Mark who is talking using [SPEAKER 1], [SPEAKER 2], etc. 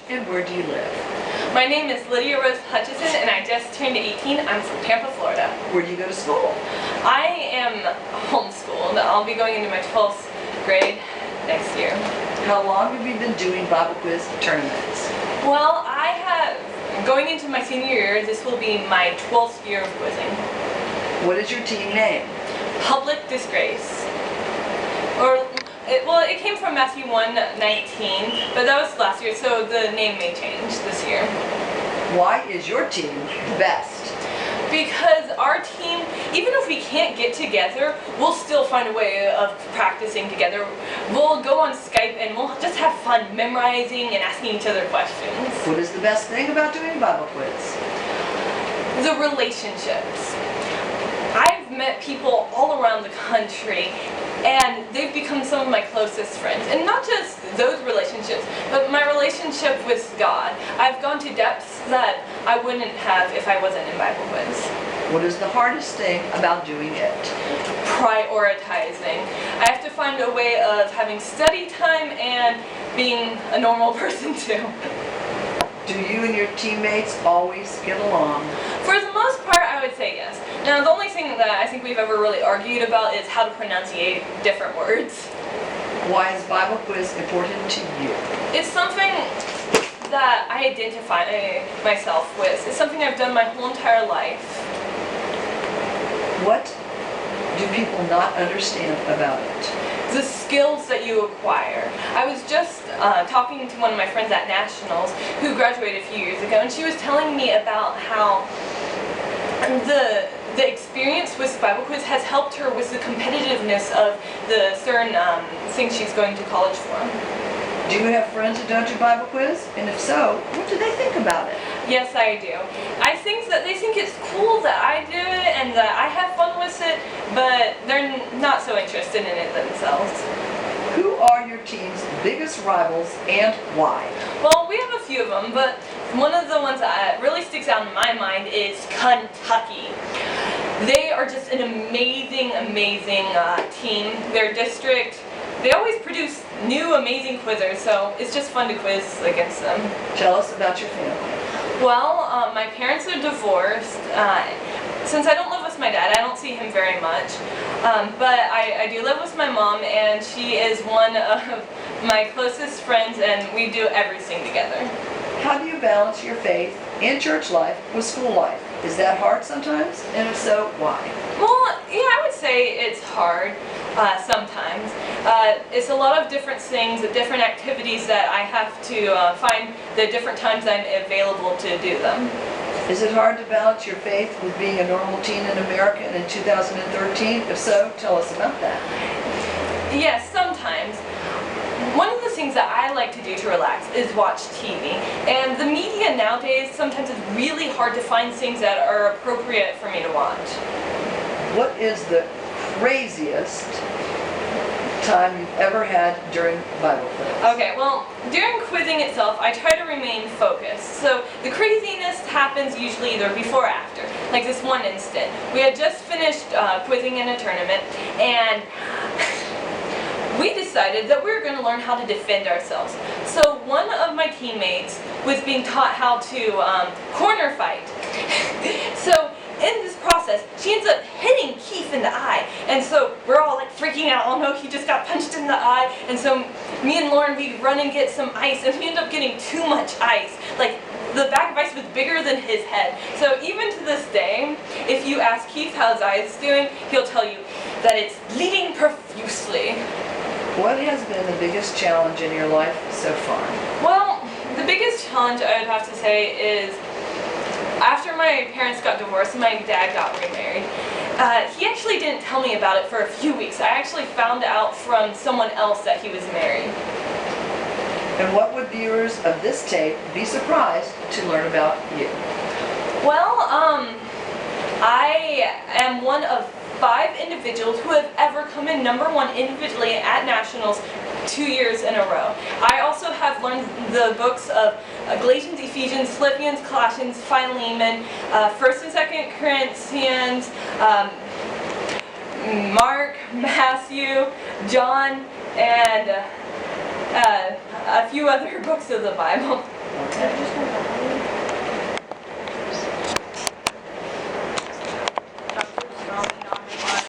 [SPEAKER 1] And where do you live?
[SPEAKER 2] My name is Lydia Hutchison and I just turned 18. I'm from Tampa, Florida.
[SPEAKER 1] Where do you go to school?
[SPEAKER 2] I am homeschooled. I'll be going into my 12th grade next year.
[SPEAKER 1] How long have you been doing Bible quiz tournaments?
[SPEAKER 2] Well, going into my senior year, this will be my 12th year of quizzing.
[SPEAKER 1] What is your team name?
[SPEAKER 2] Public Disgrace. It came from Matthew 1:19, but that was last year, so the name may change this year.
[SPEAKER 1] Why is your team the best?
[SPEAKER 2] Because our team, even if we can't get together, we'll still find a way of practicing together. We'll go on Skype and we'll just have fun memorizing and asking each other questions.
[SPEAKER 1] What is the best thing about doing Bible quiz?
[SPEAKER 2] The relationships. I've met people all around the country and they've become some of my closest friends. And not just those relationships, but my relationship with God. I've gone to depths that I wouldn't have if I wasn't in Bible quiz.
[SPEAKER 1] What is the hardest thing about doing it?
[SPEAKER 2] Prioritizing. I have to find a way of having study time and being a normal person too.
[SPEAKER 1] Do you and your teammates always get along?
[SPEAKER 2] For the most part, I would say yes. Now, the only thing that I think we've ever really argued about is how to pronunciate different words.
[SPEAKER 1] Why is Bible quiz important to you?
[SPEAKER 2] It's something that I identify myself with. It's something I've done my whole entire life.
[SPEAKER 1] What do people not understand about it?
[SPEAKER 2] The skills that you acquire. I was just talking to one of my friends at Nationals who graduated a few years ago, and she was telling me about how the experience with Bible quiz has helped her with the competitiveness of the certain things she's going to college for.
[SPEAKER 1] Do you have friends who don't do Bible quiz? And if so, what do they think about it?
[SPEAKER 2] Yes, I do. I think that they think it's cool that I do it and that I have fun with it, but they're not so interested in it themselves.
[SPEAKER 1] Who are your team's biggest rivals and why?
[SPEAKER 2] Well, we have a few of them, but one of the ones that really sticks out in my mind is Kentucky. They are just an amazing team. Their district, they always produce new amazing quizzers, so it's just fun to quiz against them.
[SPEAKER 1] Tell us about your family.
[SPEAKER 2] Well, my parents are divorced. Since I don't live with my dad, I don't see him very much. But I do live with my mom, and she is one of my closest friends, and we do everything together.
[SPEAKER 1] How do you balance your faith and church life with school life? Is that hard sometimes? And if so, why?
[SPEAKER 2] Well, yeah, I would say it's hard sometimes. It's a lot of different things, different activities that I have to find the different times I'm available to do them.
[SPEAKER 1] Is it hard to balance your faith with being a normal teen in America in 2013? If so, tell us about that.
[SPEAKER 2] Yes, sometimes. One of the things that I like to do to relax is watch TV. And the media nowadays, sometimes it's really hard to find things that are appropriate for me to watch.
[SPEAKER 1] What is the craziest time you've ever had during Bible quiz?
[SPEAKER 2] Okay, well, during quizzing itself, I try to remain focused. So the craziness happens usually either before or after. Like this one instant. We had just finished quizzing in a tournament, and we decided that we were going to learn how to defend ourselves. So one of my teammates was being taught how to corner fight. So in this process, she ends up hitting Keith in the eye. And so we're all like freaking out, oh no, he just got punched in the eye. And so me and Lauren, we run and get some ice, and we end up getting too much ice. Like, the bag of ice was bigger than his head. So even to this day, if you ask Keith how his eye is doing, he'll tell you that it's bleeding profusely.
[SPEAKER 1] What has been the biggest challenge in your life so far?
[SPEAKER 2] Well, the biggest challenge I would have to say is after my parents got divorced, my dad got remarried. He actually didn't tell me about it for a few weeks. I actually found out from someone else that he was married.
[SPEAKER 1] And what would viewers of this tape be surprised to learn about you?
[SPEAKER 2] Well, I am one of 5 individuals who have ever come in #1 individually at Nationals 2 years in a row. I also have learned the books of Galatians, Ephesians, Philippians, Colossians, Philemon, 1st and 2nd Corinthians, Mark, Matthew, John, and a few other books of the Bible.
[SPEAKER 1] Okay.